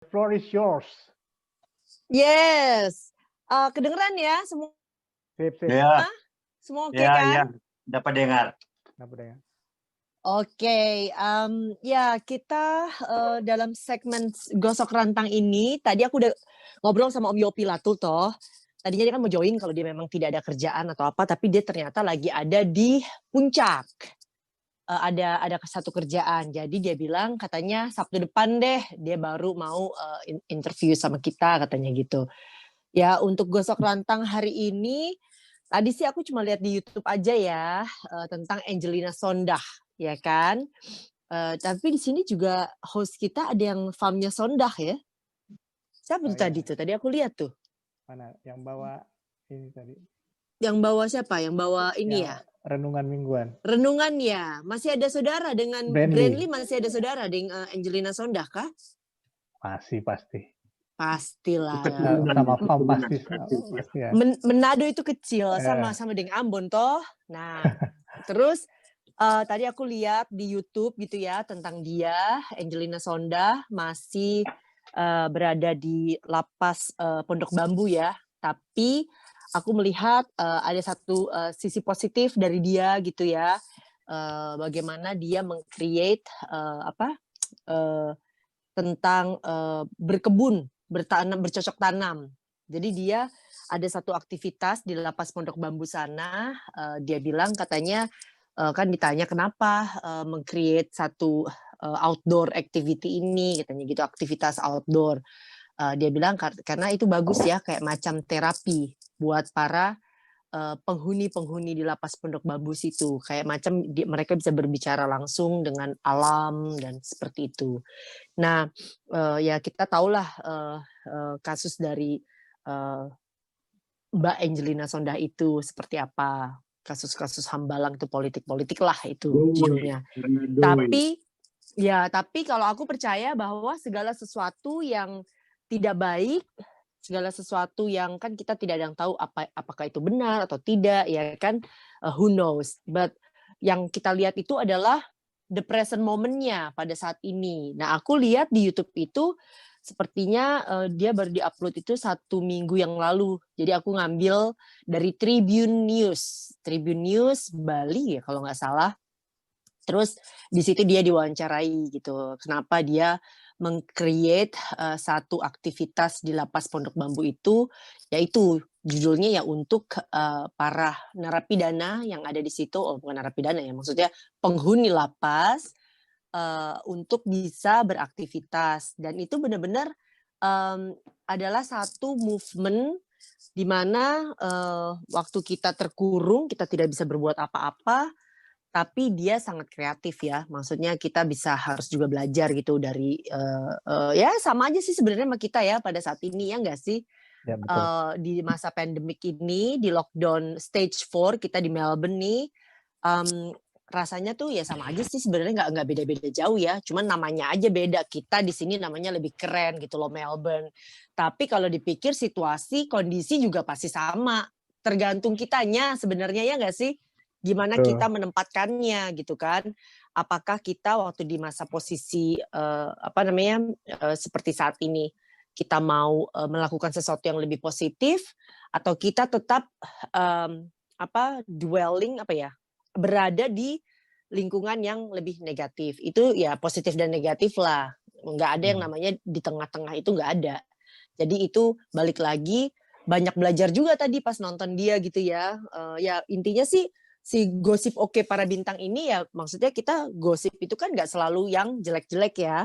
Floor is yours. Yes. Kedengeran ya semua? Sip. Ya, Semua oke ya, kan? ya, dapat dengar. Oke, ya kita dalam segmen gosok rantang ini, tadi aku udah ngobrol sama Om Yopi Latul toh. Tadinya dia kan mau join kalau dia memang tidak ada kerjaan atau apa, tapi dia ternyata lagi ada di puncak. Ada satu kerjaan, jadi dia bilang katanya Sabtu depan deh dia baru mau interview sama kita katanya gitu. Ya untuk gosok rantang hari ini, tadi sih aku cuma lihat di YouTube aja ya tentang Angelina Sondah, ya kan. Tapi di sini juga host kita ada yang famnya Sondah ya. Siapa tuh tadi tuh? Tadi aku lihat tuh. Mana yang bawa ini tadi? Yang bawa siapa? Yang bawa ini ya? Renungan mingguan. Renungan ya. Masih ada saudara dengan Brandly, masih ada saudara dengan Angelina Sondah kah? Masih pasti. Pastilah. Sama Fam pasti. Ya. Manado itu kecil sama dengan Ambon toh. Nah, terus tadi aku lihat di YouTube gitu ya tentang dia, Angelina Sondah masih berada di lapas Pondok Bambu ya. Tapi aku melihat ada satu sisi positif dari dia gitu ya. Bagaimana dia meng-create tentang berkebun, bercocok tanam. Jadi dia ada satu aktivitas di lapas Pondok Bambu sana. Dia bilang katanya kan ditanya kenapa meng-create satu outdoor activity ini, katanya gitu, aktivitas outdoor. Dia bilang karena itu bagus ya, kayak macam terapi buat para penghuni-penghuni di lapas Pondok Bambu situ, kayak macam mereka bisa berbicara langsung dengan alam dan seperti itu. Nah, ya kita tahulah kasus dari Mbak Angelina Sondah itu seperti apa, kasus-kasus hambalang itu politik lah itu judulnya. Tapi kalau aku percaya bahwa segala sesuatu yang tidak baik, segala sesuatu yang kan kita tidak ada yang tahu apakah itu benar atau tidak, ya kan, who knows. But yang kita lihat itu adalah the present moment-nya pada saat ini. Nah, aku lihat di YouTube itu sepertinya dia baru di-upload itu 1 minggu yang lalu. Jadi aku ngambil dari Tribun News Bali ya kalau nggak salah. Terus di situ dia diwawancarai gitu. Kenapa dia meng-create satu aktivitas di lapas Pondok Bambu itu, yaitu judulnya ya untuk para narapidana yang ada di situ, bukan narapidana ya, maksudnya penghuni lapas untuk bisa beraktivitas. Dan itu benar-benar adalah satu movement di mana waktu kita terkurung, kita tidak bisa berbuat apa-apa, tapi dia sangat kreatif ya. Maksudnya kita harus juga belajar gitu dari ya sama aja sih sebenarnya sama kita ya pada saat ini ya nggak sih? Ya, betul. Di masa pandemik ini, di lockdown stage 4 kita di Melbourne nih, rasanya tuh ya sama aja sih sebenarnya, nggak beda-beda jauh ya. Cuman namanya aja beda. Kita di sini namanya lebih keren gitu loh, Melbourne. Tapi kalau dipikir situasi, kondisi juga pasti sama. Tergantung kitanya sebenarnya ya nggak sih? Gimana kita menempatkannya gitu kan? Apakah kita waktu di masa posisi seperti saat ini kita mau melakukan sesuatu yang lebih positif atau kita tetap berada di lingkungan yang lebih negatif. Itu ya positif dan negatif lah. Nggak ada yang namanya di tengah-tengah, itu nggak ada. Jadi itu balik lagi banyak belajar juga tadi pas nonton dia gitu ya. Ya intinya sih si gosip oke para bintang ini ya maksudnya kita gosip itu kan nggak selalu yang jelek-jelek ya.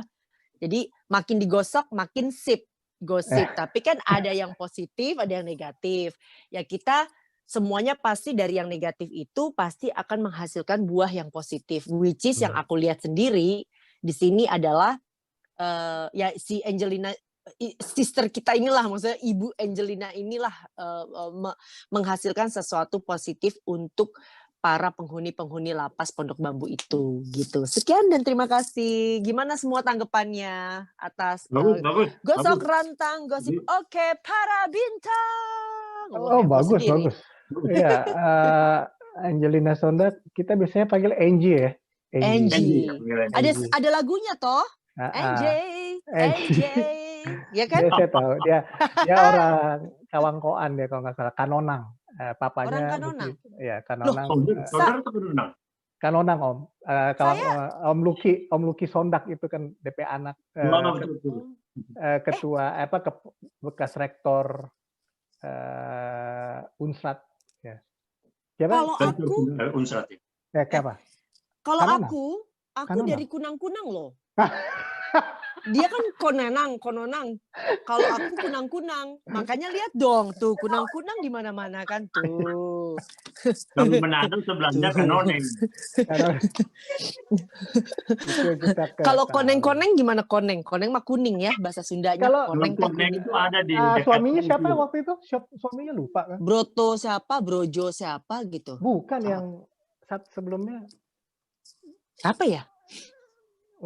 Jadi makin digosok makin sip gosip. Tapi kan ada yang positif, ada yang negatif. Ya kita semuanya pasti dari yang negatif itu pasti akan menghasilkan buah yang positif. Which is yang aku lihat sendiri di sini adalah ya si Angelina, sister kita inilah, maksudnya Ibu Angelina inilah menghasilkan sesuatu positif untuk para penghuni-penghuni lapas Pondok Bambu itu gitu. Sekian dan terima kasih. Gimana semua tanggapannya atas gosok rantang gosip oke para bintang? Bagus. Iya, Angelina Sondah kita biasanya panggil Angie ya. Angie. Ada lagunya toh? Angie. ya kan? Saya tahu dia orang Cawangkoan dia kalau nggak salah, Kanonang. Orang Papanya Kanonang. ya Kanonang. Saudara atau Kanonang? Kanonang Om. Om Luki Sondak itu kan DP anak ketua bekas rektor Unsrat ya. Siapa? Kalau aku Unsrat ya. Siapa? Kalau Kanonang? aku Kanonang? dari Kunang-Kunang loh. Dia kan kononang. Kalau aku Kunang-Kunang. Makanya lihat dong tuh Kunang-Kunang di mana-mana kan tuh. Kalau Manado sebelahnya Kanoneng. Kalau koneng-koneng gimana koneng? Koneng mah kuning ya bahasa Sundanya. Kalau koneng teh Koneng kuning. itu ada di suaminya siapa waktu itu? Suaminya lupa kan? Broto siapa? Brojo siapa gitu? Bukan yang sebelumnya. Siapa ya?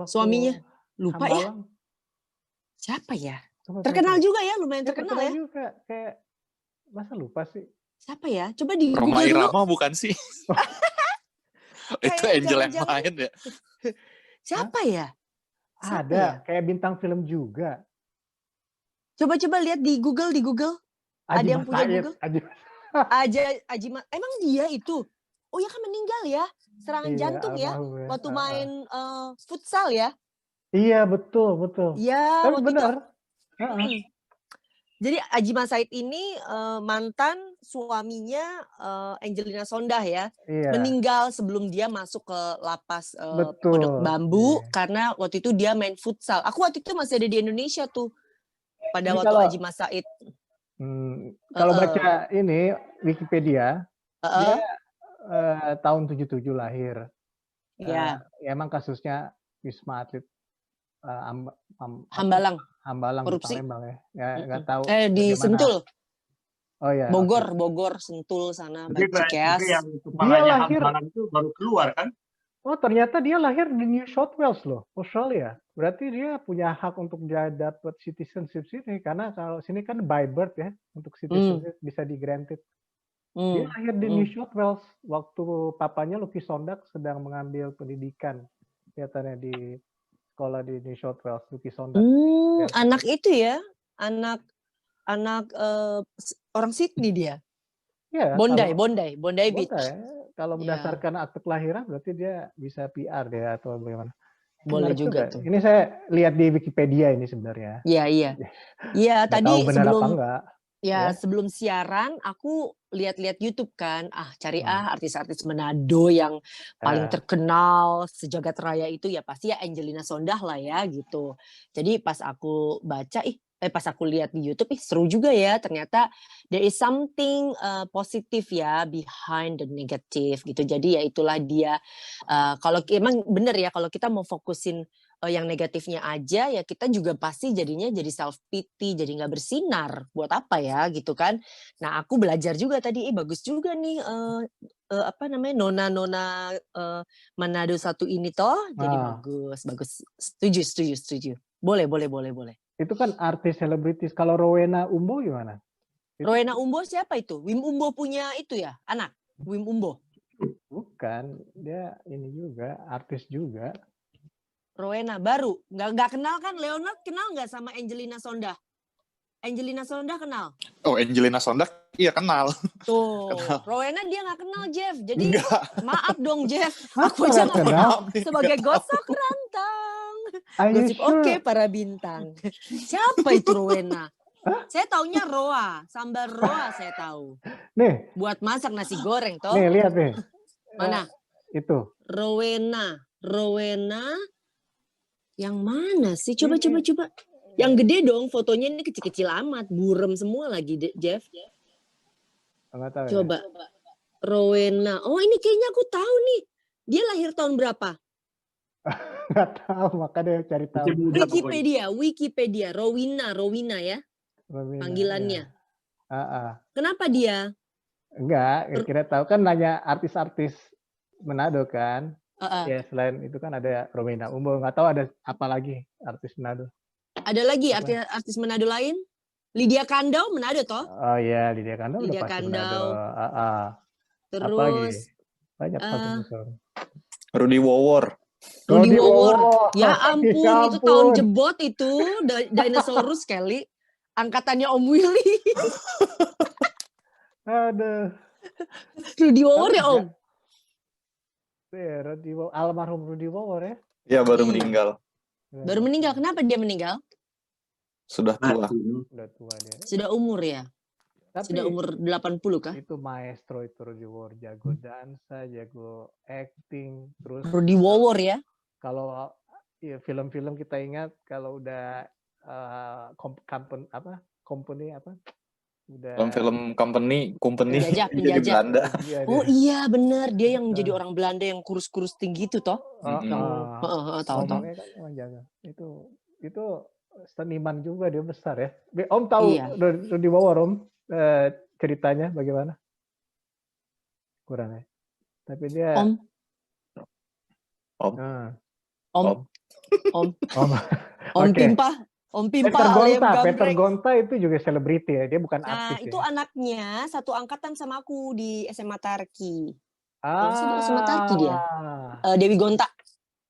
Suaminya lupa ya? Hambalang. Siapa ya? Terkenal juga ya, lumayan terkenal ya. Juga kayak masa lupa sih? Siapa ya? Coba di Roma Google dulu. Irama bukan sih? Itu Angel yang main ya. Siapa ya? Ada kayak bintang film juga. Coba lihat di Google. Ada yang punya Google? Emang dia itu? Oh ya kan meninggal ya? Serangan jantung ya? Waktu main futsal ya? Iya betul. Iya. Tapi benar. Jadi Ajima Said ini mantan suaminya Angelina Sondah ya. Iya. Meninggal sebelum dia masuk ke lapas Pondok Bambu karena waktu itu dia main futsal. Aku waktu itu masih ada di Indonesia tuh pada waktu Ajima Said. Kalau baca ini Wikipedia, dia tahun 77 lahir. Iya. Emang kasusnya Wisma Atlet Hambalang korupsi Palembang ya nggak tahu di Sentul. Oh ya Bogor Sentul sana Cikeas. Yang kepalanya Hambalang itu baru keluar kan? Oh ternyata dia lahir di New South Wales loh, Australia. Berarti dia punya hak untuk dia dapat citizenship sini karena kalau sini kan by birth ya, untuk citizenship bisa di granted. Dia lahir di New South Wales waktu papanya Luki Sondak sedang mengambil pendidikan kelihatannya di sekolah di New South Wales, Luki Sondak. Anak itu ya, anak orang Sydney dia. Ya, Bondi Beach. Kalau berdasarkan akte kelahiran berarti dia bisa PR dia atau bagaimana? Boleh juga tuh. Ini saya lihat di Wikipedia ini sebenarnya. Iya. Iya, tadi sebelum siaran aku lihat-lihat YouTube kan, cari artis-artis Manado yang paling terkenal sejagat raya itu ya pasti ya Angelina Sondah lah ya gitu. Jadi pas aku baca pas aku lihat di YouTube seru juga ya, ternyata there is something positif ya behind the negative gitu. Jadi ya itulah dia kalau emang bener ya kalau kita mau fokusin yang negatifnya aja ya kita juga pasti jadinya jadi self pity, jadi nggak bersinar buat apa ya gitu kan. Nah aku belajar juga tadi bagus juga nih nona Manado satu ini toh jadi bagus setuju boleh. Itu kan artis selebritis. Kalau Rowena Umbo gimana? Rowena Umbo siapa itu? Wim Umbo punya itu ya anak Wim Umbo? Bukan, dia ini juga artis juga. Rowena baru nggak kenal kan? Leonard kenal nggak sama Angelina Sondah? Angelina Sondah kenal? Oh Angelina Sondah iya kenal. Tuh kenal. Rowena dia nggak kenal Jeff. Jadi maaf dong Jeff. Aku aja nggak kenal sebagai gosok rantang. Gosip oke para bintang. Siapa itu Rowena? Saya taunya Roa, sambal Roa saya tahu. Nih. Buat masak nasi goreng toh. Nih lihat nih. Mana? Itu. Rowena. Yang mana sih? Coba. Yang gede dong, fotonya ini kecil-kecil amat, burem semua lagi, Jeff. Enggak tahu. Coba. Ya? Rowena. Oh, ini kayaknya aku tahu nih. Dia lahir tahun berapa? Enggak tahu, makanya cari tahu. Wikipedia. Rowena ya. Panggilannya. Ya. Kenapa dia? Enggak, kira tahu kan nanya artis-artis Manado kan. Ya selain itu kan ada Rowena Umbo, nggak tahu ada apa lagi artis Manado. Ada lagi artis Manado lain? Lydia Kandau Manado toh? Oh iya, Lydia Kandau udah pasti Manado. Terus banyak Rudy Wawor. Rudy Rudy Wawor. Wawor. Ya Ya ampun, itu tahun ampun. jebot itu. Dinosaurus Kelly. Angkatannya Om Willy. Aduh. Rudy Wawor Tapi ya Om? ya, almarhum Rudy Wawor ya. Ya baru Hmm. meninggal. Baru meninggal. Kenapa dia meninggal? Sudah tua. Udah tua dia. Sudah umur ya? Tapi Sudah umur 80 kah? itu maestro itu Rudy Wawor, jago dansa, jago acting, terus Rudy Wawor ya? kalau ya, film-film kita ingat kalau udah company apa udah Film-film company Penjajah, jadi penjajah. Belanda. iya, Oh dia. iya bener, dia yang jadi orang Belanda yang kurus-kurus tinggi itu toh? Tahu. Ngomongnya kan emang jago. Itu seniman juga dia besar ya. Om tahu Iya. Rudy Wawor Om ceritanya bagaimana? Kurang ya. Tapi dia Om, Ah. Om, Oke. Om Pimpa Peter alias Gonta, Peter Gambreng. Gonta itu juga selebriti ya, dia bukan Nah, artis itu ya. anaknya satu angkatan sama aku di SMA Tarki. Ah, SMA Tarki dia. Dewi Gonta.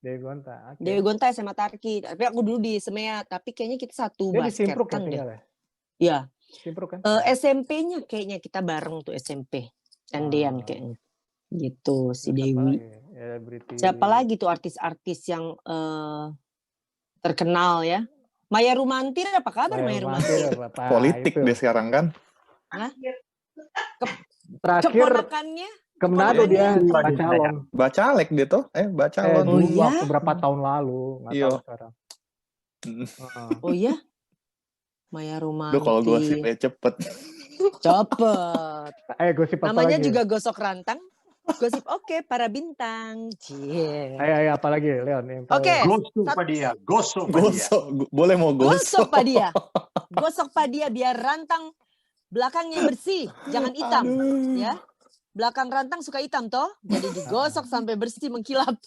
Dewi Gonta. Oke. Dewi Gonta SMA Tarki. Tapi aku dulu di Semea, tapi kayaknya kita satu Dia di Simpruk ya basketan deh. tinggal ya? Ya, Simpruk kan? SMP-nya kayaknya kita bareng tuh SMP. Candian kayaknya. Gitu si Terus apa Dewi. lagi? Ya, beriti. Siapa lagi tuh artis-artis yang terkenal ya? Maya Rumantir, apa kabar Maya Rumantir? Politik itu. dia sekarang kan. Hah? Terakhir Keponakannya? ke Manado dia Keponakannya. calon. Bacalek dia tuh. Bacalon. Oh, Dulu iya? waktu berapa tahun lalu, nggak Iya. tahu sekarang. Oh iya? Maya Rumantir. Duh kalau gosipnya cepet. Cepet. Gosip apa Namanya lagi? juga gosok rantang. Gosip oke para bintang. Cie. Ayo apa lagi Leon? Yang tahu. Oke. Gosok Pak dia, gosok Pak dia. Gosok. Boleh mau Gosok gosok. Pak dia. Gosok Pak dia biar rantang belakangnya bersih, jangan hitam, ya. Belakang rantang suka hitam toh, jadi digosok sampai bersih mengkilap.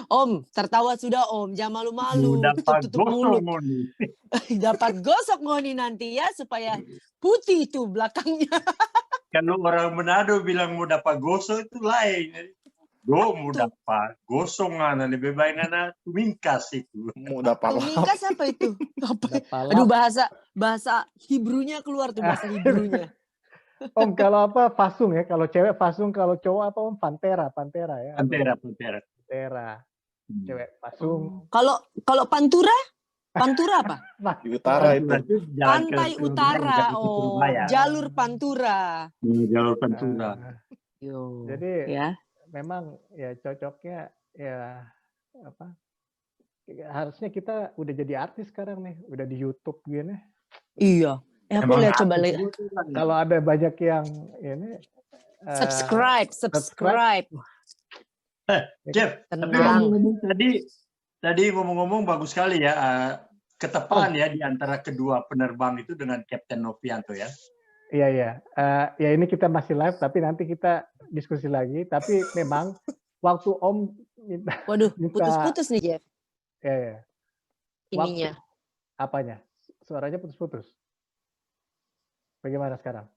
Om, tertawa sudah Om, jangan malu-malu, Dapat tutup gosok mulut. Moni. Dapat gosok ngoni nanti ya, supaya putih itu belakangnya. Kalau orang Manado bilang mau dapat gosok itu lain. Mau dapat gosok ngana lebih baik ngana tumingkas itu. Mau dapat Tumingkas apa itu? Apa? Dapalap. Aduh bahasa Hebrunya keluar tuh bahasa Hebrunya. Om kalau apa fasung ya, kalau cewek fasung, kalau cowok apa Om pantera ya. Pantera. Pantera. Cewek fasung. Kalau pantura apa? di utara itu. Pantai Utara. Oh, jalur Pantura. Jalur Pantura. Yo. Jadi ya. memang ya cocoknya ya apa? Harusnya kita udah jadi artis sekarang nih, udah di YouTube gini. Iya. Aku lihat coba lihat. Kalau ada banyak yang ini Subscribe. Jeff, tapi Tenang. ngomong-ngomong tadi ngomong-ngomong bagus sekali ya, ketepaan ya di antara kedua penerbang itu dengan Kapten Novianto ya. Iya. Ya ini kita masih live, tapi nanti kita diskusi lagi. Tapi memang waktu Om minta. Waduh, putus-putus nih Jeff. Ya. Ininya. Apanya? Suaranya putus-putus. Bagaimana sekarang?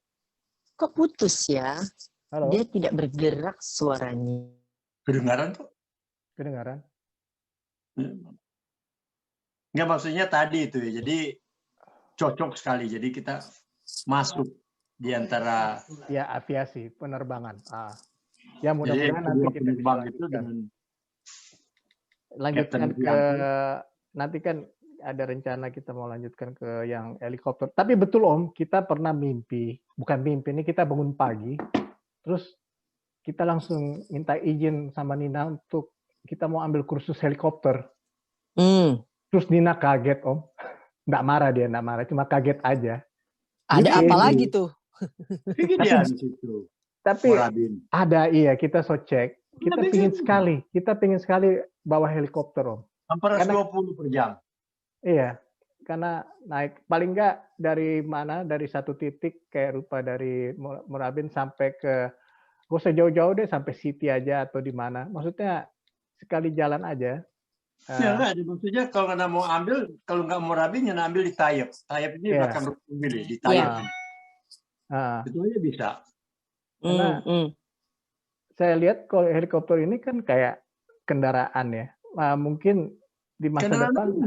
Kok putus ya? Halo. Dia tidak bergerak suaranya. Kedengaran tuh? Kedengaran? Enggak, maksudnya tadi itu ya. Jadi cocok sekali. Jadi kita masuk di antara ya aviasi penerbangan. Ya mudah-mudahan nanti kita bisa lanjutkan ke nanti kan ada rencana kita mau lanjutkan ke yang helikopter. Tapi betul Om, kita pernah bukan mimpi ini kita bangun pagi, terus kita langsung minta izin sama Nina untuk kita mau ambil kursus helikopter. Terus Nina kaget Om, nggak marah, cuma kaget aja. Ada apa lagi tuh? Tapi ada kita cek. Kita pingin sekali bawa helikopter Om. Hampir 20 per jam. Iya, karena naik paling nggak dari satu titik kayak rupa dari Morabin sampai ke, gak usah jauh-jauh deh, sampai City aja atau di mana. Maksudnya sekali jalan aja. Ya enggak, maksudnya kalau nggak mau ambil, kalau nggak mau Morabin, yang ambil di Tayep. Tayep ini belakang mobil di Tayep. Itu aja bisa. Karena saya lihat kalau helikopter ini kan kayak kendaraan ya. Mungkin di masa depan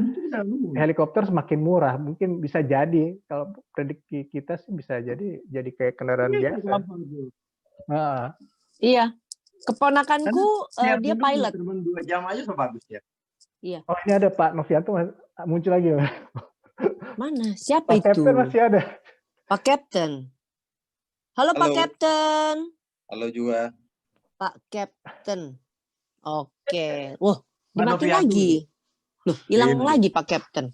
helikopter semakin murah, mungkin bisa jadi kalau prediksi kita sih bisa jadi kayak kendaraan biasa. Iya, keponakanku dia dulu pilot. terbang 2 jam aja so bagus ya. Iya. Oh ini ada Pak Novianto muncul lagi. Mana? Siapa Pak itu? Captain masih ada. Pak Captain. Halo Pak Halo. Captain. Halo juga. Pak Captain. Oke. Wah, Pak dimatiin Novianto. lagi. Loh, hilang Iya. lagi Pak Captain.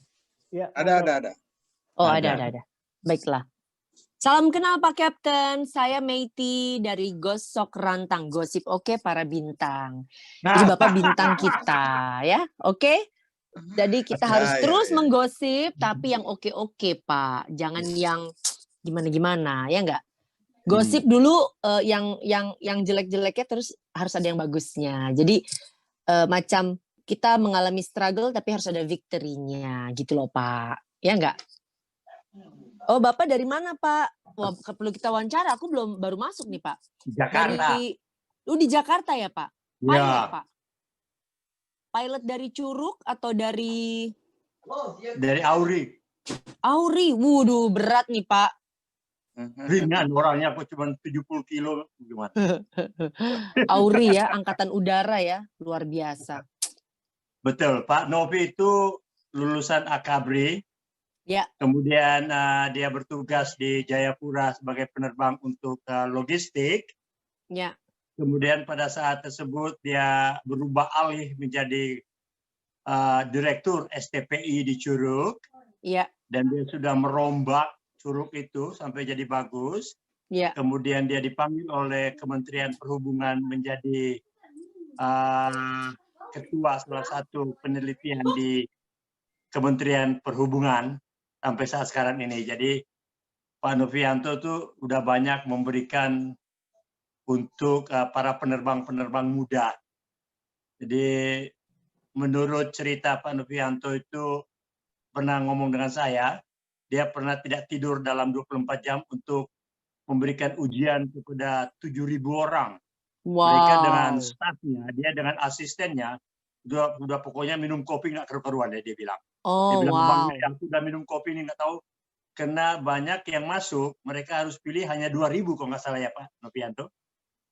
Ya, Ada. Oh, Ada. ada. Baiklah. Salam kenal Pak Captain. Saya Meiti dari Gosok Rantang. Gosip oke para bintang. Jadi Bapak bintang kita ya. Oke? Jadi kita harus Ya, terus ya. menggosip tapi yang oke-oke, Pak. Jangan yang gimana-gimana, ya enggak? Gosip dulu yang jelek-jeleknya terus harus ada yang bagusnya. Jadi macam kita mengalami struggle tapi harus ada victory-nya gitu loh, Pak. Ya enggak? Oh, Bapak dari mana, Pak? Wah, perlu kita wawancara. Aku baru masuk nih, Pak. Jakarta. Di Jakarta ya, Pak? Ya. Pilot, Pak. Pilot dari Curug atau dari Auri. Auri? Waduh, berat nih, Pak. Ringan orangnya aku cuma 70 kilo gimana. Auri ya, angkatan udara ya, luar biasa. Betul, Pak Novi itu lulusan Akabri. Ya. Kemudian dia bertugas di Jayapura sebagai penerbang untuk logistik. Ya. Kemudian pada saat tersebut dia berubah alih menjadi direktur STPI di Curug. Ya. Dan dia sudah merombak Curug itu sampai jadi bagus. Ya. Kemudian dia dipanggil oleh Kementerian Perhubungan menjadi ketua salah satu penelitian di Kementerian Perhubungan sampai saat sekarang ini. Jadi Pak Novianto tuh udah banyak memberikan untuk para penerbang-penerbang muda. Jadi menurut cerita Pak Novianto itu pernah ngomong dengan saya, dia pernah tidak tidur dalam 24 jam untuk memberikan ujian kepada 7.000 orang. Wow. Mereka dengan stafnya, dia dengan asistennya, udah pokoknya minum kopi nggak keruan dia bilang. Oh, dia bilang, wow. Bang, aku udah minum kopi ini nggak tahu. Karena banyak yang masuk, mereka harus pilih hanya 2.000 kalau nggak salah ya Pak Novianto.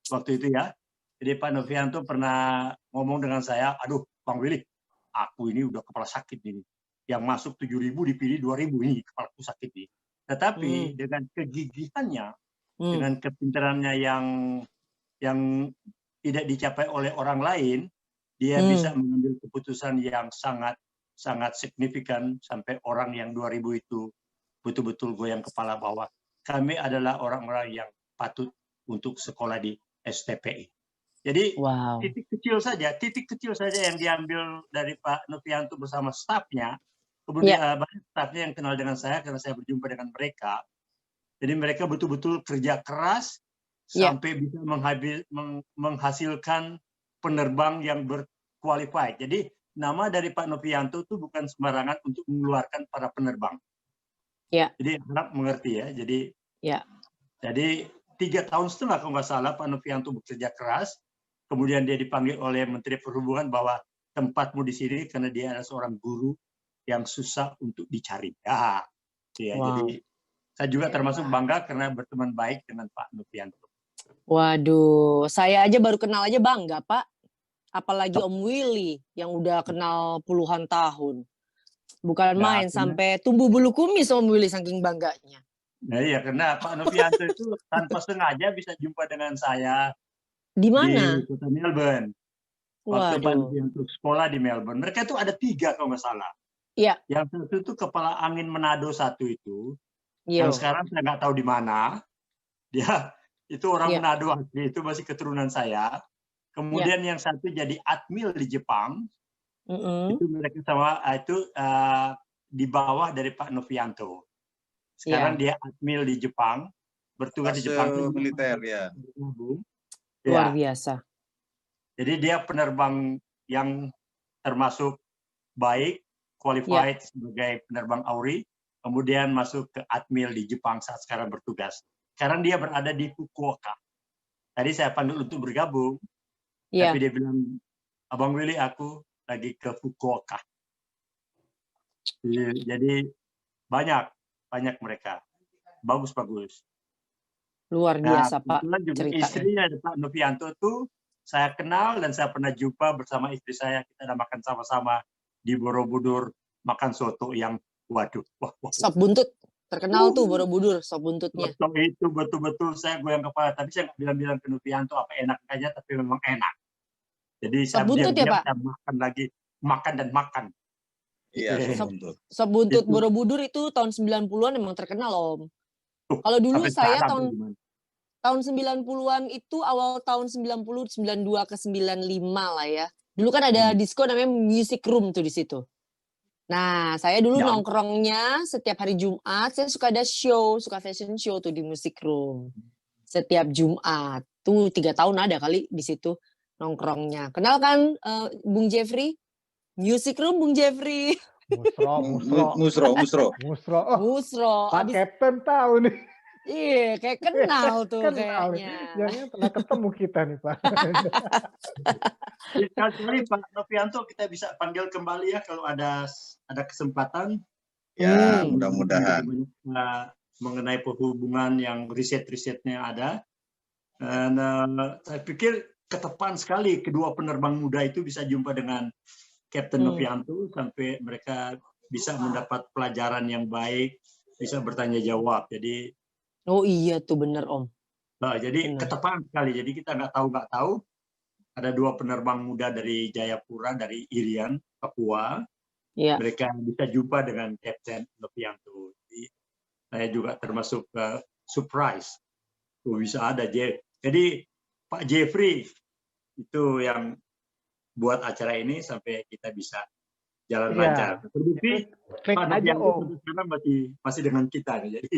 Waktu itu ya. Jadi Pak Novianto pernah ngomong dengan saya, aduh Bang Willy, aku ini udah kepala sakit ini. Yang masuk 7.000 dipilih 2.000 ini kepalaku sakit nih. Tetapi dengan kegigihannya, dengan kepintarannya yang tidak dicapai oleh orang lain, dia bisa mengambil keputusan yang sangat signifikan sampai orang yang 2.000 itu betul-betul goyang kepala bahwa kami adalah orang-orang yang patut untuk sekolah di STPI. Jadi titik kecil saja yang diambil dari Pak Novianto bersama stafnya. Kemudian banyak stafnya yang kenal dengan saya karena saya berjumpa dengan mereka. Jadi mereka betul-betul kerja keras sampai bisa menghasilkan penerbang yang berqualified. Jadi nama dari Pak Novianto itu bukan sembarangan untuk mengeluarkan para penerbang. Jadi harap mengerti ya. Jadi 3,5 tahun kalau nggak salah Pak Novianto bekerja keras. Kemudian dia dipanggil oleh Menteri Perhubungan bahwa tempatmu di sini karena dia adalah seorang guru yang susah untuk dicari. Jadi saya juga termasuk bangga karena berteman baik dengan Pak Novianto. Waduh, saya aja baru kenal aja bangga Pak. Apalagi Om Willy yang udah kenal puluhan tahun. Bukan main sampai tumbuh bulu kumis Om Willy saking bangganya. Nah iya, karena Pak Novianto itu tanpa sengaja bisa jumpa dengan saya. Di mana? Di kota Melbourne. Waktu Pak Novianto sekolah di Melbourne. Mereka itu ada 3 kalau nggak salah. Iya. Yang satu itu kepala angin Manado 1 itu. Yang sekarang saya nggak tahu di mana. Dia itu orang Manado asli, itu masih keturunan saya. Kemudian yang satu jadi admil di Jepang. Itu mereka sama itu di bawah dari Pak Novianto. Sekarang dia admil di Jepang, bertugas di Jepang. Militer ya. Luar biasa. Jadi dia penerbang yang termasuk baik, qualified sebagai penerbang Auri, kemudian masuk ke admil di Jepang saat sekarang bertugas. Sekarang dia berada di Fukuoka. tadi saya panggil untuk bergabung, Iya. tapi dia bilang, Abang Willy, aku lagi ke Fukuoka. Jadi banyak mereka, bagus. Luar Nah, biasa Pak kebetulan juga ceritanya. istrinya Pak Novianto tuh saya kenal dan saya pernah jumpa bersama istri saya. Kita ada makan sama-sama di Borobudur, makan soto yang waduh. Wah. Sop buntut. Terkenal tuh Borobudur sop buntutnya. Soto itu betul-betul saya goyang kepala. Tapi saya nggak bilang-bilang ke Novianto apa enak aja, tapi memang enak. Jadi Sop saya buntut ya, diam-diam Pak? saya makan lagi, makan dan makan. Iya, Sop- untuk. Sop buntut Itu. Borobudur itu tahun 90-an emang terkenal, Om. Tuh, Kalau dulu sampai saya sekarang tuh gimana? tahun 90-an itu awal tahun 90, 92 ke 95 lah ya. Dulu kan ada disco namanya Music Room tuh di situ. Nah, saya dulu Ya. nongkrongnya setiap hari Jumat, saya suka ada show, suka fashion show tuh di Music Room. Setiap Jumat. Tuh 3 tahun ada kali di situ nongkrongnya. Kenal kan Bung Jeffrey? Music Room Bung Jeffrey. Musro. Oh, Musro. Pak Captain tahu nih. Iya, kayak kenal tuh Kenal nih. kayaknya. Jangan pernah ketemu kita nih, Pak. Sekali Pak Novianto kita bisa panggil kembali ya kalau ada kesempatan. Ya, Hmm. mudah-mudahan. Mengenai perhubungan yang riset-risetnya ada. Dan saya pikir ketepan sekali kedua penerbang muda itu bisa jumpa dengan Kapten Novianto sampai mereka bisa mendapat pelajaran yang baik, bisa bertanya jawab. Jadi Oh iya tuh bener Om. jadi Benar. ketepan sekali. Jadi kita nggak tahu. Ada 2 penerbang muda dari Jayapura, dari Irian, Papua. Iya. Mereka bisa jumpa dengan Kapten Novianto. Jadi saya juga termasuk surprise. Bisa ada Jadi Pak Jeffrey itu yang buat acara ini sampai kita bisa jalan Iya. lancar. Terbukti Klik Pak aja, Novianto Om. sampai sekarang masih dengan kita nih. Jadi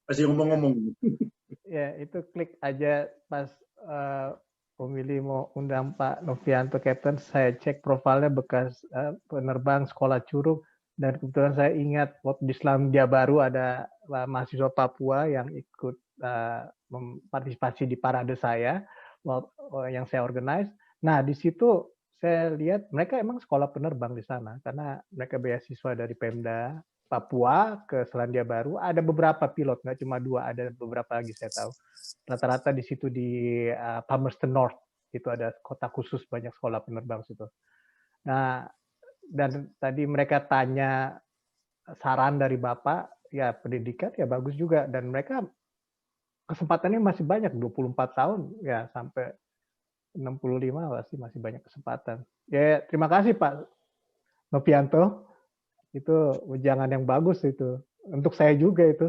masih ngomong-ngomong. Ya, itu klik aja pas Om Willy mau undang Pak Novianto Captain, saya cek profilnya bekas penerbang sekolah Curug, dan kebetulan saya ingat waktu di Selandia Baru ada mahasiswa Papua yang ikut partisipasi di parade saya yang saya organize. Nah, di situ saya lihat mereka emang sekolah penerbang di sana karena mereka beasiswa dari Pemda Papua ke Selandia Baru. Ada beberapa pilot, nggak cuma 2, ada beberapa lagi saya tahu. Rata-rata di situ di Palmerston North itu ada kota khusus, banyak sekolah penerbang situ. Nah, dan tadi mereka tanya saran dari Bapak, ya pendidikan ya bagus juga, dan mereka kesempatannya masih banyak, 24 tahun ya sampai 65 pasti masih banyak kesempatan. Ya, terima kasih Pak Novianto. Itu ujangan yang bagus itu. Untuk saya juga itu.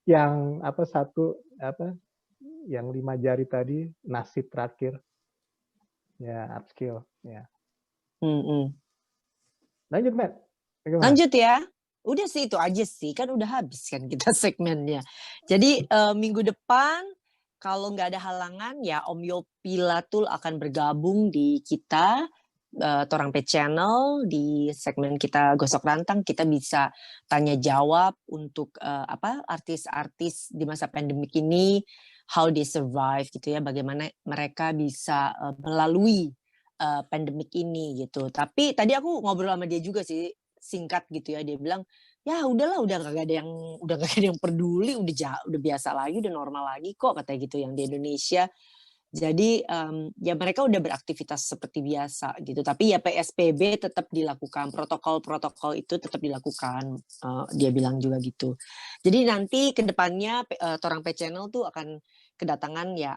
Yang yang 5 jari tadi, nasib terakhir. Ya, upskill. Ya. Lanjut, Matt. Bagaimana? Lanjut ya. Udah sih itu aja sih. Kan udah habis kan kita segmennya. Jadi minggu depan kalau nggak ada halangan ya Om Yopi Latul akan bergabung di kita Torang Pet Channel di segmen kita Gosok Rantang. Kita bisa tanya jawab untuk artis-artis di masa pandemik ini, how they survive gitu ya, bagaimana mereka bisa melalui pandemik ini gitu. Tapi tadi aku ngobrol sama dia juga sih singkat gitu ya, dia bilang ya udahlah, udah gak ada yang peduli, udah biasa lagi, udah normal lagi kok katanya gitu yang di Indonesia. Jadi ya mereka udah beraktivitas seperti biasa gitu, tapi ya PSBB tetap dilakukan, protokol itu tetap dilakukan, dia bilang juga gitu. Jadi nanti ke depannya Torang Pet Channel tuh akan kedatangan ya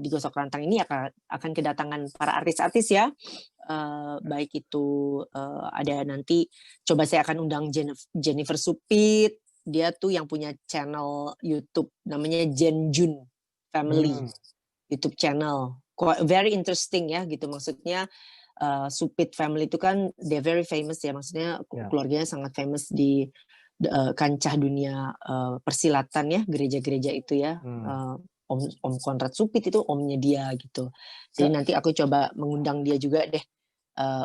di Gosok Rantang ini akan kedatangan para artis-artis ya, baik itu ada nanti coba saya akan undang Jennifer Supit, dia tuh yang punya channel YouTube namanya Jen Jun Family. YouTube channel, very interesting ya gitu, maksudnya Supit family itu kan they're very famous ya, maksudnya keluarganya sangat famous di kancah dunia persilatan ya, gereja-gereja itu ya. Om Konrad Supit itu omnya dia gitu. Jadi nanti aku coba mengundang dia juga deh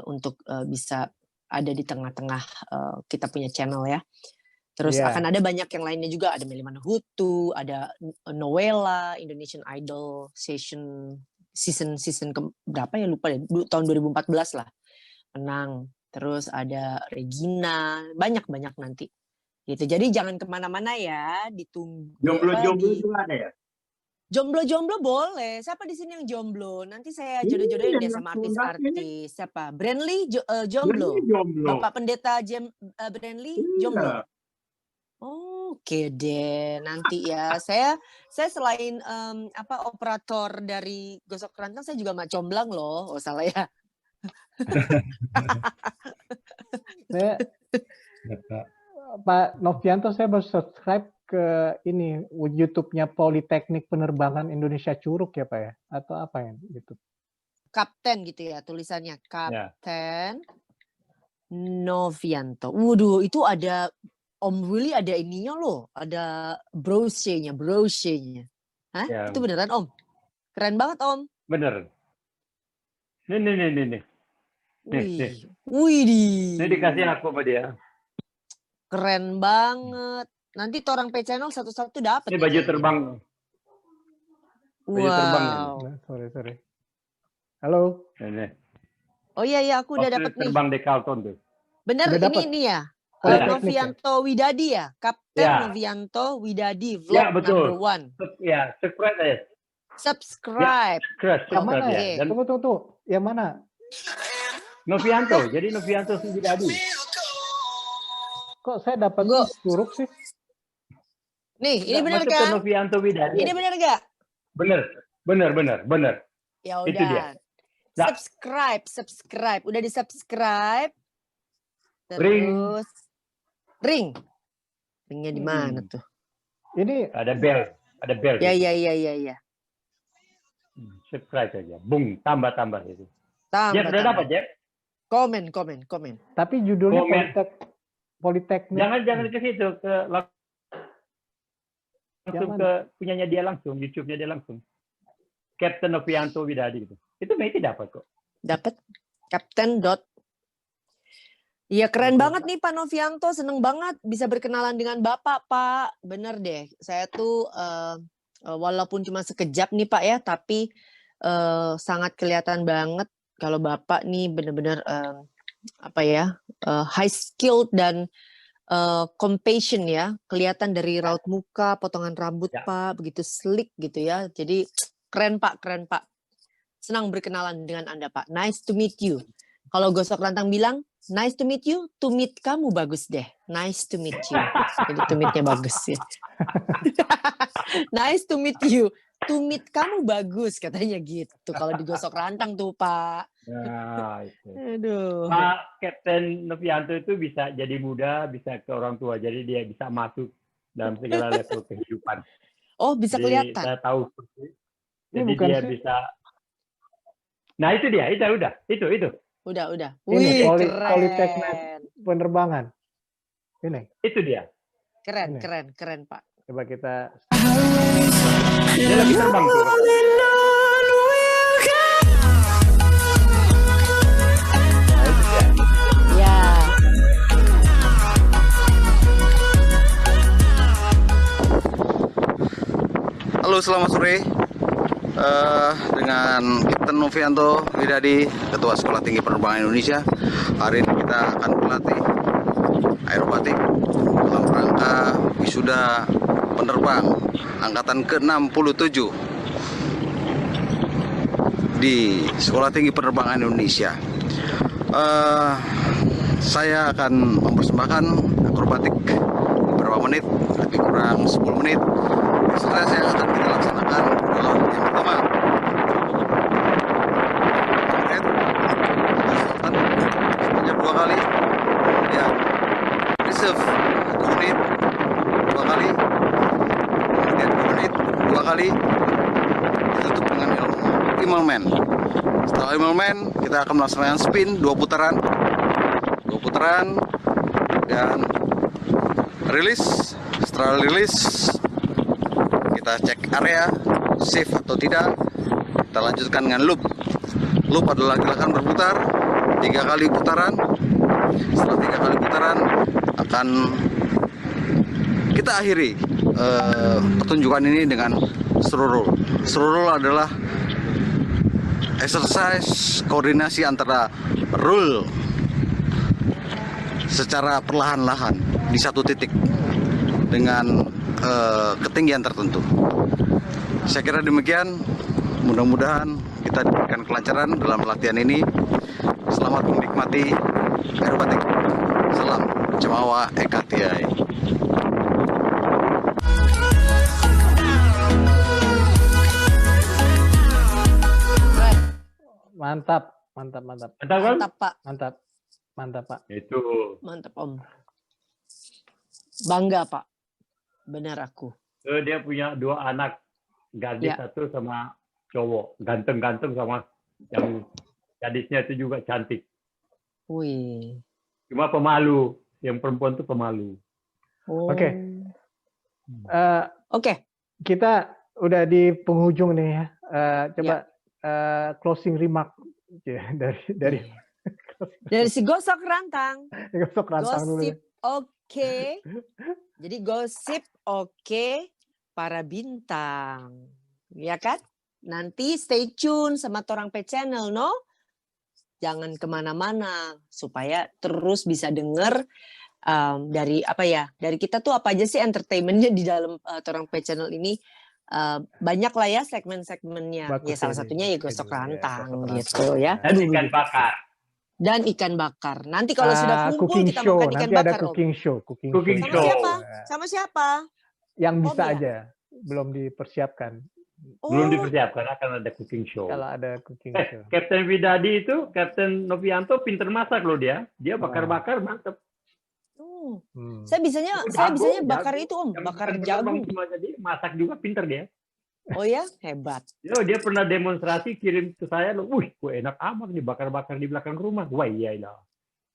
untuk bisa ada di tengah-tengah kita punya channel ya. Terus Iya. akan ada banyak yang lainnya juga, ada Melly Manhutu, ada Noella, Indonesian Idol season berapa ya lupa deh, tahun 2014 lah menang. Terus ada Regina, banyak nanti. Gitu. Jadi jangan kemana-mana ya, ditunggu. Jomblo-jomblo juga ada ya? Jomblo boleh. Siapa di sini yang jomblo? Nanti saya jodoh-jodohin deh sama artis-artis. Siapa? Brandly jomblo. Jomblo. Bapak Pendeta Brandly jomblo. Oke deh, nanti ya. Saya selain operator dari Gosok Kerantang, saya juga mak comblang loh. Oh salah ya. Saya, Pak Novianto, saya baru subscribe ke ini YouTube-nya Politeknik Penerbangan Indonesia Curug ya Pak ya? Atau apa ya YouTube? Kapten gitu ya tulisannya. Kapten Novianto. Waduh, itu ada Om Willy, ada ininya loh. Ada brochure-nya. Hah? Ya. Itu beneran Om? Keren banget Om. Bener. Nih. Wih. Ini dikasih aku sama dia. Keren banget. Nanti orang P Channel satu-satu dapat. Ini baju terbang. Baju terbang ya. Wow. Nah, sorry. Halo. Ini. Oh iya aku udah Waktu dapat nih. terbang di Carlton tuh. Bener Udah dapet? ini ya. Politeknik ya? Novianto Widadi ya. Kapten Ya. Novianto Widadi vlog Ya, betul. number 1. Ya, subscribe aja. Subscribe. Yang mana Subscribe ya? ya. Dan Tunggu. Yang mana? Novianto. Jadi Novianto Widadi. Kok saya dapat Curug sih? Nih, ini bener Masuk ke kan? Novianto Widadi. Ini bener gak? Bener. Ya Itu dia. udah. Nah. Subscribe. Udah di-subscribe. Ring. Terus ring. Ringnya di mana tuh? Ini Ada bel. Ya. Subscribe aja. Bung, tambah itu. Tambah. Jeff udah dapat, Jeff? Komen. tapi judulnya Komen. Politeknik. Jangan ke situ, langsung Yang ke punyanya dia langsung, YouTube-nya dia langsung. Captain Novianto Widadi gitu. Itu Meti dapat kok. Dapat Kapten. Iya keren banget nih Pak Novianto, seneng banget bisa berkenalan dengan Bapak Pak. Bener deh, saya tuh walaupun cuma sekejap nih Pak ya, tapi sangat kelihatan banget kalau Bapak nih bener-bener high skilled dan compassion ya, kelihatan dari raut muka, potongan rambut Ya. Pak, begitu slick gitu ya. Jadi keren Pak. Senang berkenalan dengan Anda Pak. Nice to meet you. Kalau Gosok Rantang bilang, nice to meet you, to meet kamu bagus deh. Nice to meet you. Jadi to meet-nya bagus ya. Nice to meet you, to meet kamu bagus katanya gitu. Kalau di Gosok Rantang tuh Pak. Nah, itu. Aduh. Pak Captain Novianto itu bisa jadi muda, bisa ke orang tua. Jadi dia bisa masuk dalam segala level kehidupan. Oh bisa Jadi kelihatan. saya tahu. Ini Jadi bukan dia sih. bisa. Nah itu dia, itu udah. Udah. Ini Wih Politeknik keren. Penerbangan. Ini. Itu dia. Keren Ini. Pak. Coba kita. Dia lagi terbang tuh. Ya. Halo, selamat sore. Dengan Kapten Novianto Widadi, Ketua Sekolah Tinggi Penerbangan Indonesia. Hari ini kita akan berlatih aerobatik dalam rangka wisuda penerbang angkatan ke-67 di Sekolah Tinggi Penerbangan Indonesia. Saya akan mempersembahkan akrobatik beberapa menit, lebih kurang 10 menit. Setelah yang akan kita laksanakan adalah yang pertama, overhead atau sebanyak 2 kali, kemudian reserve 1 menit 2 kali, kemudian 2 menit 2 kali, ditutup dengan Immelman. Setelah Immelman, kita akan melaksanakan spin 2 putaran, dan rilis. Setelah rilis, kita cek area safe atau tidak. Kita lanjutkan dengan loop. Loop adalah gerakan berputar 3 kali putaran. Setelah 3 kali putaran akan Kita akhiri pertunjukan ini dengan stroll. Stroll adalah exercise koordinasi antara roll secara perlahan-lahan di satu titik dengan ketinggian tertentu. Saya kira demikian. Mudah-mudahan kita diberikan kelancaran dalam latihan ini. Selamat menikmati aerobatik. Salam Cemawa Ekatiai. Mantap, mantap, mantap, Mantap kan? Mantap, Pak. mantap, mantap, Pak. Itu. Mantap, Om. Bangga, Pak. Benar aku. Dia punya 2 anak, gadis Ya. 1 sama cowok, ganteng-ganteng sama yang gadisnya itu juga cantik. Wih. Cuma pemalu, yang perempuan itu pemalu. Oh. Oke. Eh, Oke. kita udah di penghujung nih ya. Coba closing remark dari Dari si gosok rantang. gosok rantang dulu. Gosip oke. Jadi gosip oke para bintang. Ya kan? Nanti stay tune sama Torang P Channel, no? Jangan kemana-mana supaya terus bisa denger dari apa ya? Dari kita tuh apa aja sih entertainmentnya di dalam Torang P Channel ini. Banyak lah ya segmen-segmennya. Bagus Ya salah ya, satunya ya bagus gosok ya, rantang gosok gitu ya. Dan ikan bakar. Dan ikan bakar. Nanti kalau sudah kumpul cooking kita show, makan ikan nanti ada bakar, Om. cooking show, Cooking Sama show. siapa? Sama siapa? Yang bisa Om ya? aja, belum dipersiapkan. Belum Oh, dipersiapkan, akan ada cooking show. Kalau ada cooking show. Kapten Widadi itu, Kapten Novianto pinter masak loh dia. Dia bakar-bakar mantep. oh. Hmm. Saya bisanya Jago, bakar jago. itu, Om, Yang bakar bukan jagung. terbang cuma jadi masak juga pinter dia. Oh ya, hebat. Dia pernah demonstrasi kirim ke saya loh. Wih, gue enak amat nih bakar-bakar di belakang rumah. Wah iya lah.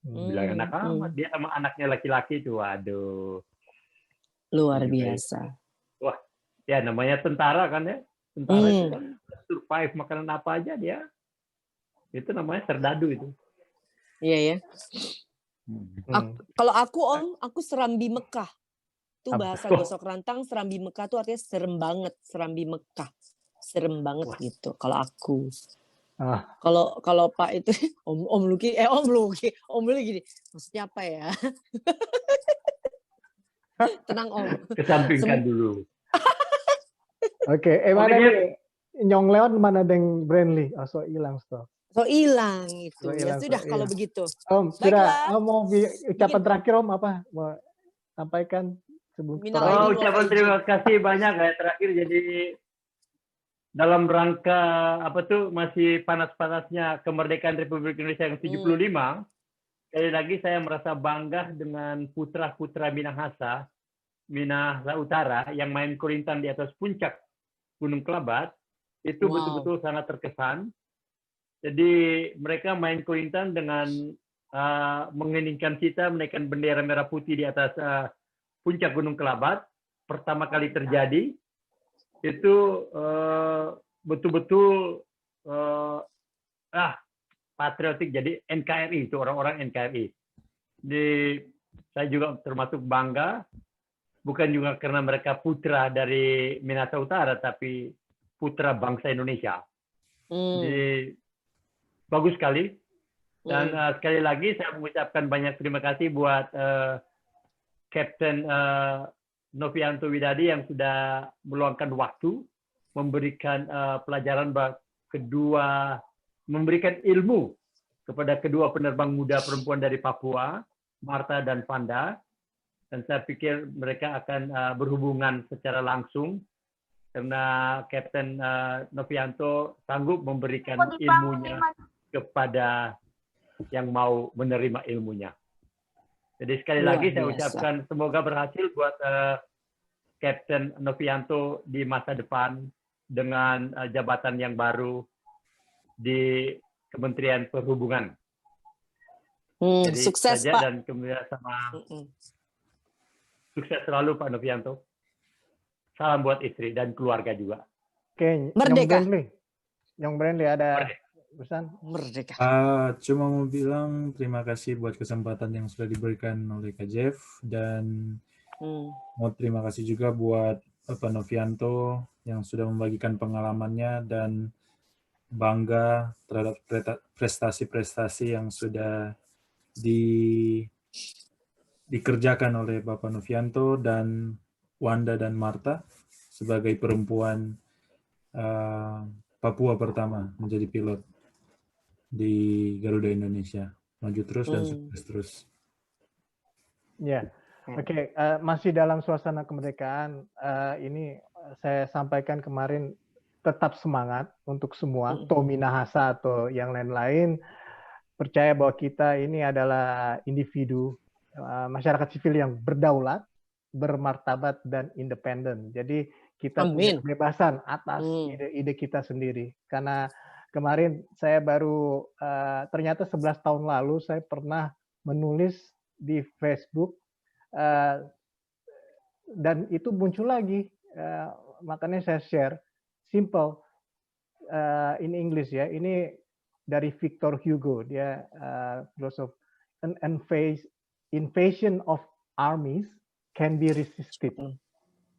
Bilang enak amat. Dia sama anaknya laki-laki tuh. Waduh. Luar Juga biasa. Ya namanya tentara kan ya. Tentara itu kan survive makanan apa aja dia. Itu namanya serdadu itu. Iya ya. Hmm. Kalau aku, Om, aku serambi Mekah. Itu Apa? bahasa gosok rantang, serambi Mekah tuh artinya serem banget, serambi Mekah. Serem banget gitu kalau aku. Ah. Kalau Pak itu Om Luki gini. Maksudnya apa ya? Tenang, Om. Kesampingkan dulu. Oke, mana nih? Nyong lewat mana deng Brandly? Oh, so hilang stop. So hilang itu. So Ya hilang, sudah so kalau hilang. begitu. Om, Baiklah. sudah. Om mau ucapan terakhir Om apa? Mau sampaikan sebelum Minal kita- aidin wal Ucapan faizin. terima kasih banyak ya terakhir jadi dalam rangka apa tuh masih panas-panasnya kemerdekaan Republik Indonesia yang 75. Sekali lagi saya merasa bangga dengan putra-putra Minahasa Utara yang main kulintan di atas puncak Gunung Kelabat. Itu Wow. betul-betul sangat terkesan. Jadi mereka main kulintan dengan mengeningkan cita, menaikkan bendera merah putih di atas puncak Gunung Kelabat. Pertama kali terjadi itu betul-betul patriotik. Jadi NKRI itu orang-orang NKRI. Saya juga termasuk bangga, bukan juga karena mereka putra dari Minahasa Utara, tapi putra bangsa Indonesia. Jadi bagus sekali. Dan sekali lagi saya mengucapkan banyak terima kasih buat Kapten Novianto Widadi yang sudah meluangkan waktu memberikan pelajaran memberikan ilmu kepada kedua penerbang muda perempuan dari Papua, Martha dan Vanda. Dan saya pikir mereka akan berhubungan secara langsung karena Kapten Novianto sanggup memberikan ilmunya kepada yang mau menerima ilmunya. Jadi sekali Luar lagi saya biasa. ucapkan semoga berhasil buat Kapten Novianto di masa depan dengan jabatan yang baru di Kementerian Perhubungan. Jadi Sukses, saja Pak. dan kemudian sukses selalu Pak Novianto. Salam buat istri dan keluarga juga. Oke, Merdeka. Nyong Brandly ada pesan? Merdeka. Cuma mau bilang terima kasih buat kesempatan yang sudah diberikan oleh Kak Jeff, dan Mau terima kasih juga buat Bapak Novianto yang sudah membagikan pengalamannya dan bangga terhadap prestasi-prestasi yang sudah dikerjakan oleh Bapak Novianto dan Wanda dan Marta sebagai perempuan Papua pertama menjadi pilot di Garuda Indonesia. Maju terus dan sukses terus. Ya, oke. Masih dalam suasana kemerdekaan, ini saya sampaikan kemarin, tetap semangat untuk semua, Tommy Nahasa atau yang lain-lain, percaya bahwa kita ini adalah individu, masyarakat sivil yang berdaulat, bermartabat, dan independen. Jadi kita punya kebebasan atas ide-ide kita sendiri. Karena kemarin saya baru, ternyata 11 tahun lalu saya pernah menulis di Facebook, dan itu muncul lagi, makanya saya share, simple, in English ya, ini dari Victor Hugo, dia filosof, an invasion of armies can be resisted,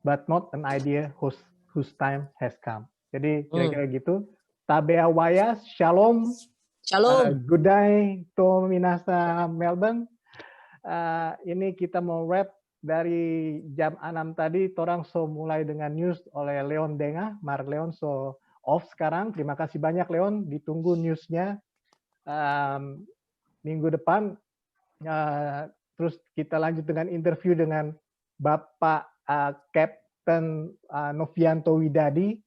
but not an idea whose time has come. Jadi kira-kira gitu. Tabea Wayas, Shalom. Shalom. Good day to Minasa Melbourne. Ini kita mau wrap dari jam 6 tadi. Torang so mulai dengan news oleh Leon Denga. Mark Leon so off sekarang. Terima kasih banyak Leon. Ditunggu newsnya minggu depan. Terus kita lanjut dengan interview dengan Bapak Kapten Novianto Widadi,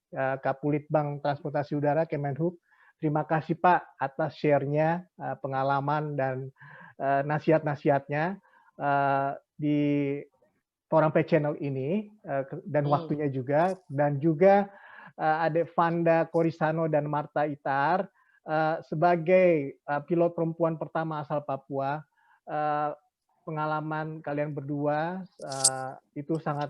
Kapulitbang Transportasi Udara Kemenhub. Terima kasih Pak atas share-nya, pengalaman dan nasihat-nasihatnya di Torampe Channel ini, dan waktunya juga. Dan juga Adek Vanda Korisano dan Marta Itar sebagai pilot perempuan pertama asal Papua. Pengalaman kalian berdua itu sangat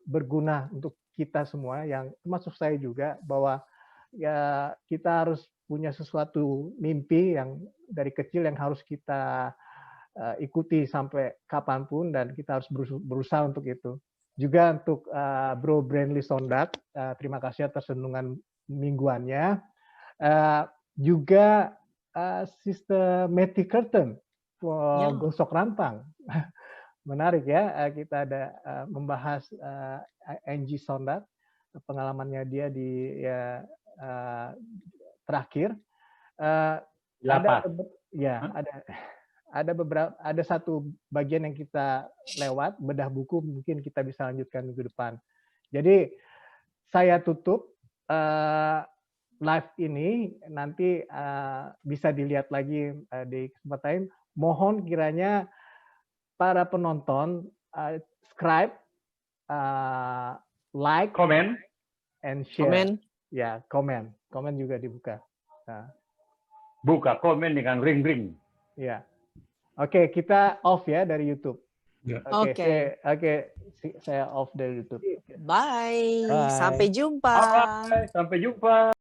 berguna untuk kita semua, yang termasuk saya juga, bahwa ya kita harus punya sesuatu mimpi yang dari kecil yang harus kita ikuti sampai kapanpun, dan kita harus berusaha untuk itu. Juga untuk Bro Brandly Sondak, terima kasih atas renungan mingguannya. Juga Sister Matty Curtin, Gosok Rantang. Menarik ya, kita ada membahas Angie Sondak, pengalamannya dia di terakhir. Ada satu bagian yang kita lewat, bedah buku, mungkin kita bisa lanjutkan minggu depan. Jadi saya tutup live ini, nanti bisa dilihat lagi di kesempatan lain. Mohon kiranya para penonton subscribe, like, komen, and share. Ya, komen juga dibuka. Buka komen dengan ring-ring. Ya, oke, kita off ya dari YouTube. Oke. Saya off dari YouTube. Bye. Sampai jumpa. Sampai jumpa.